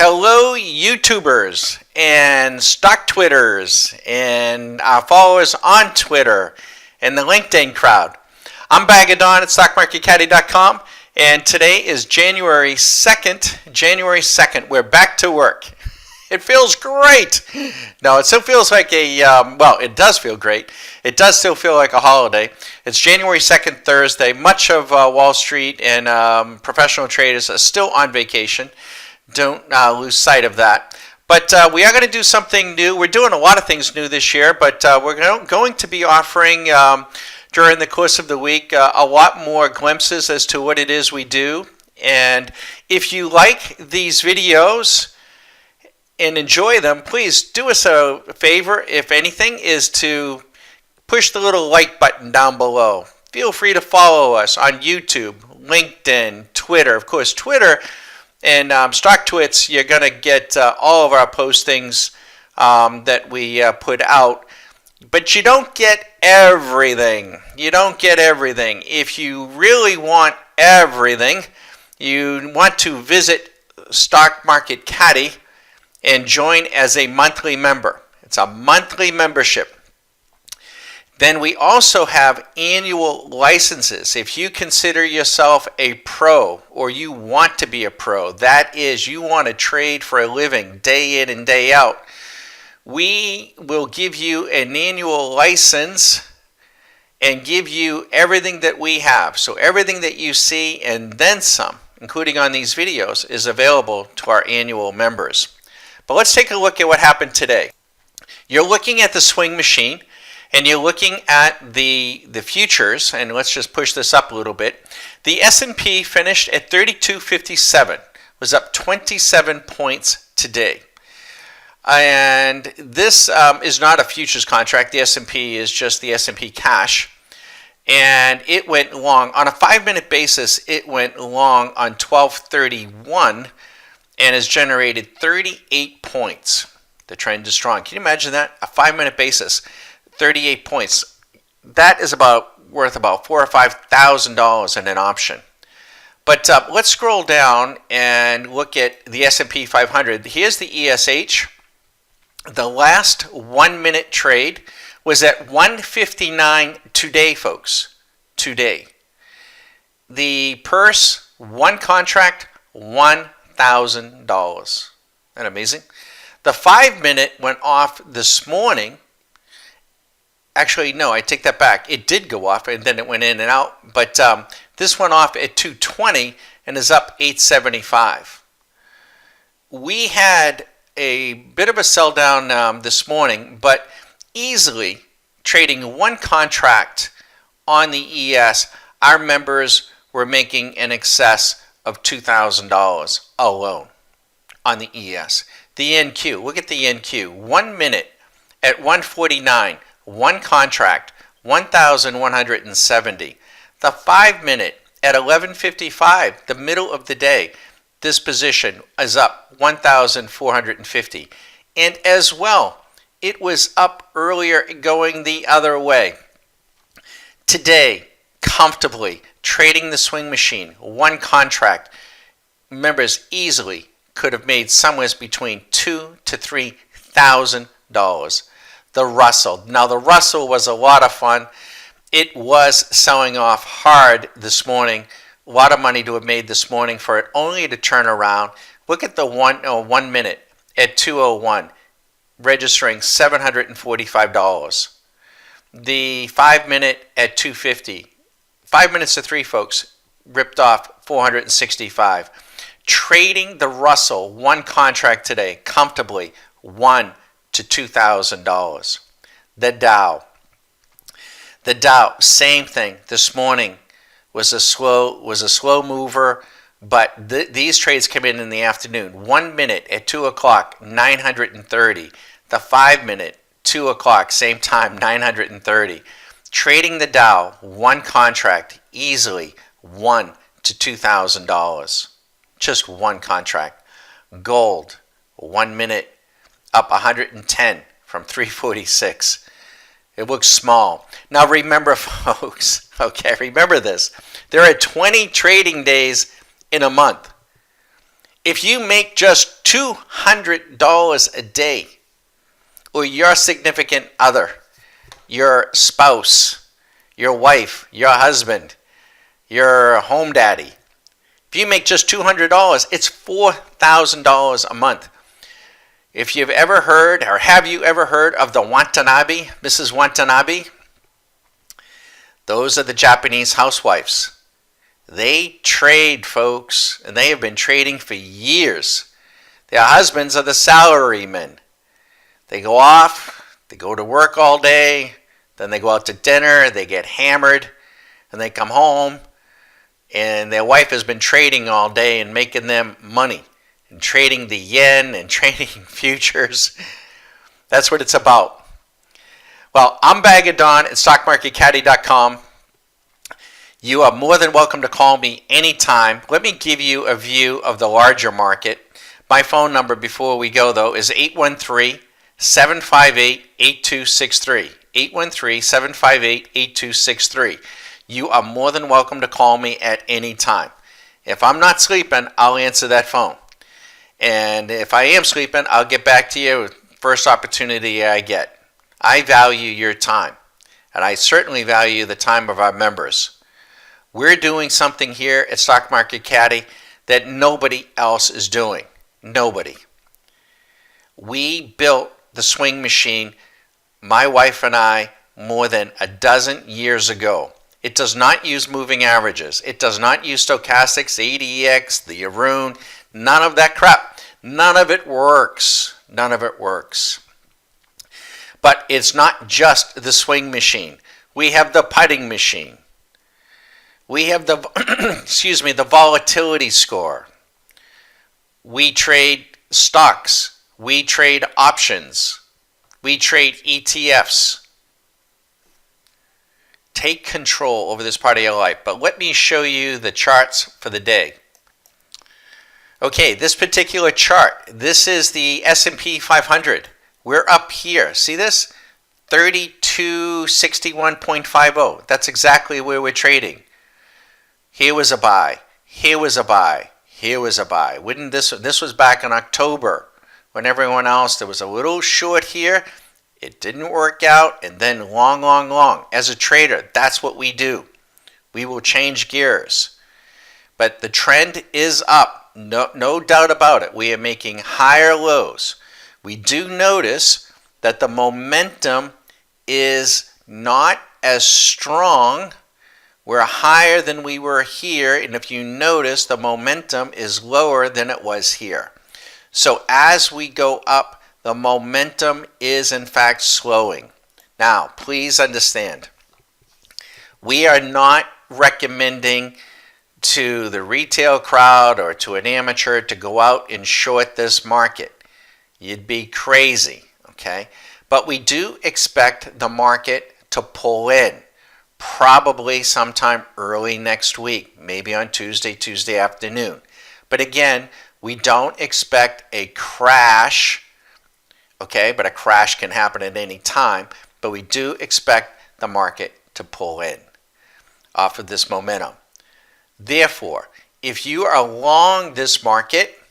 Hello, YouTubers and stock Twitters and our followers on Twitter and the LinkedIn crowd. I'm Bag of Don at StockMarketCaddy.com, and today is January 2nd. We're back to work. It feels great. No, it still feels like it does feel great. It does still feel like a holiday. It's January 2nd, Thursday. Much of Wall Street and professional traders are still on vacation. Don't lose sight of that. But we are going to do something new. We're doing a lot of things new this year, but we're going to be offering during the course of the week a lot more glimpses as to what it is we do. And if you like these videos and enjoy them, please do us a favor, if anything, is to push the little like button down below. Feel free to follow us on YouTube, LinkedIn, Twitter. Of course, Twitter and Stock Twits, you're going to get all of our postings that we put out. But you don't get everything. If you really want everything, you want to visit Stock Market Caddy and join as a monthly member. It's a monthly membership. Then we also have annual licenses. If you consider yourself a pro or you want to be a pro, that is, you want to trade for a living day in and day out, we will give you an annual license and give you everything that we have. So everything that you see and then some, including on these videos, is available to our annual members. But let's take a look at what happened today. You're looking at the swing machine. And you're looking at the futures, and let's just push this up a little bit. The S&P finished at 3257, was up 27 points today. And this is not a futures contract. The S&P is just the S&P cash. And it went long. On a 5-minute basis, it went long on 1231 and has generated 38 points. The trend is strong. Can you imagine that? A 5-minute basis. 38 points. That is worth about $4,000 or $5,000 in an option. But let's scroll down and look at the S&P 500. Here's the ESH. The last 1-minute trade was at 159 today, folks. Today. The purse, one contract, $1,000. Isn't that amazing? The 5-minute went off this morning. Actually, no, I take that back. It did go off, and then it went in and out. But this went off at 220 and is up 875. We had a bit of a sell down this morning, but easily trading one contract on the ES, our members were making in excess of $2,000 alone on the ES. The NQ, look at the NQ. 1 minute at 149. One contract, 1,170. The 5-minute at 11:55, the middle of the day, this position is up 1,450. And as well, it was up earlier going the other way. Today, comfortably trading the swing machine, one contract, members easily could have made somewhere between $2,000 to $3,000. The Russell. Now, the Russell was a lot of fun. It was selling off hard this morning. A lot of money to have made this morning for it only to turn around. Look at the 1 minute at 201, registering $745. The 5-minute at 250. 5 minutes to 3, folks, ripped off $465. Trading the Russell, one contract today, comfortably, $1,000 to $2,000. The Dow, same thing. This morning was a slow mover, but these trades came in the afternoon. 1 minute at 2 o'clock, 930. The 5-minute, 2 o'clock, same time, 930. Trading the Dow, one contract, easily $1,000 to $2,000. Just one contract. Gold, 1 minute, up 110 from 346. It looks small. Now remember, folks, remember this. There are 20 trading days in a month. If you make just $200 a day, or your significant other, your spouse, your wife, your husband, your home daddy, if you make just $200, it's $4,000 a month. If you've ever heard, or have you ever heard of the Watanabe, Mrs. Watanabe? Those are the Japanese housewives. They trade, folks, and they have been trading for years. Their husbands are the salarymen. They go off, they go to work all day, then they go out to dinner, they get hammered, and they come home, and their wife has been trading all day and making them money, and trading the yen and trading futures. That's what it's about. Well, I'm Bag of Don at StockMarketCaddy.com. You are more than welcome to call me anytime. Let me give you a view of the larger market. My phone number before we go, though, is 813-758-8263. 813-758-8263. You are more than welcome to call me at any time. If I'm not sleeping, I'll answer that phone. And if I am sleeping, I'll get back to you first opportunity I get. I value your time, and I certainly value the time of our members. We're doing something here at Stock Market Caddy that nobody else is doing. Nobody. We built the swing machine, my wife and I, more than a dozen years ago. It does not use moving averages. It does not use stochastics, ADX, the Arun, none of that crap. None of it works. None of it works. But it's not just the swing machine. We have the putting machine. We have the the volatility score. We trade stocks. We trade options. We trade ETFs. Take control over this part of your life. But let me show you the charts for the day. Okay, this particular chart, this is the S&P 500. We're up here. See this? 3261.50. That's exactly where we're trading. Here was a buy. Here was a buy. Here was a buy. Wouldn't this was back in October when everyone else, there was a little short here. It didn't work out, and then long, long, long. As a trader, that's what we do. We will change gears. But the trend is up. No doubt about it. We are making higher lows. We do notice that the momentum is not as strong. We're higher than we were here, and if you notice, the momentum is lower than it was here. So as we go up, the momentum is in fact slowing. Now, please understand, we are not recommending to the retail crowd or to an amateur to go out and short this market. You'd be crazy, okay? But we do expect the market to pull in, probably sometime early next week, maybe on Tuesday afternoon. But again, we don't expect a crash, okay? But a crash can happen at any time. But we do expect the market to pull in off of this momentum. Therefore, if you are long this market,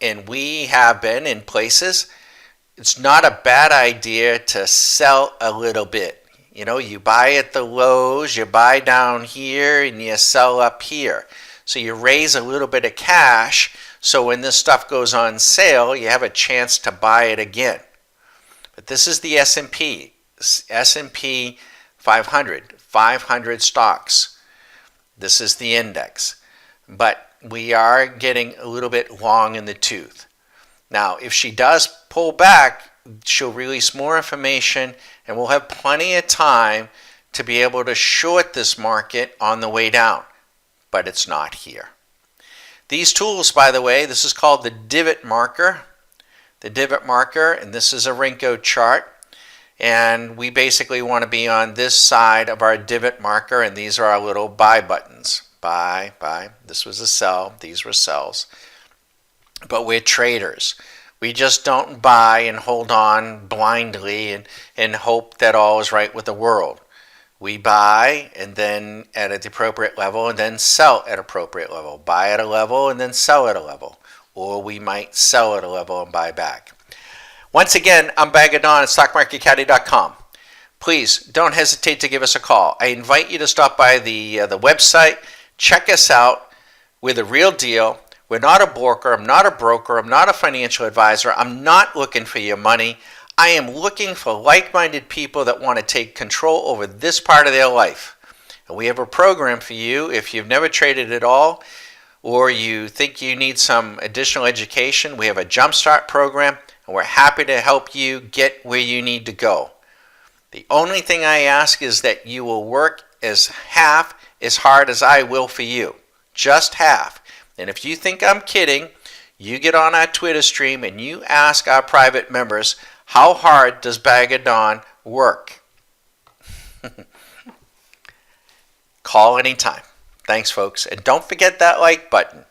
and we have been in places, it's not a bad idea to sell a little bit. You know, you buy at the lows, you buy down here, and you sell up here. So you raise a little bit of cash, so when this stuff goes on sale, you have a chance to buy it again. But this is the S&P 500, 500 stocks. This is the index. But we are getting a little bit long in the tooth. Now, if she does pull back, she'll release more information, and we'll have plenty of time to be able to short this market on the way down. But it's not here. These tools, by the way, this is called the divot marker. The divot marker, and this is a Renko chart. And we basically want to be on this side of our divot marker, and these are our little buy buttons. Buy, buy. This was a sell. These were sells. But we're traders. We just don't buy and hold on blindly and hope that all is right with the world. We buy and then at the appropriate level and then sell at appropriate level. Buy at a level and then sell at a level. Or we might sell at a level and buy back. Once again, I'm Bag of Don at StockMarketCaddy.com. Please don't hesitate to give us a call. I invite you to stop by the website. Check us out. We're the real deal. We're not a broker. I'm not a broker. I'm not a financial advisor. I'm not looking for your money. I am looking for like-minded people that want to take control over this part of their life. And we have a program for you if you've never traded at all or you think you need some additional education. We have a Jumpstart program, and we're happy to help you get where you need to go. The only thing I ask is that you will work half as hard as I will for you. Just half. And if you think I'm kidding, you get on our Twitter stream and you ask our private members, how hard does Bag of Don work? Call anytime. Thanks, folks. And don't forget that like button.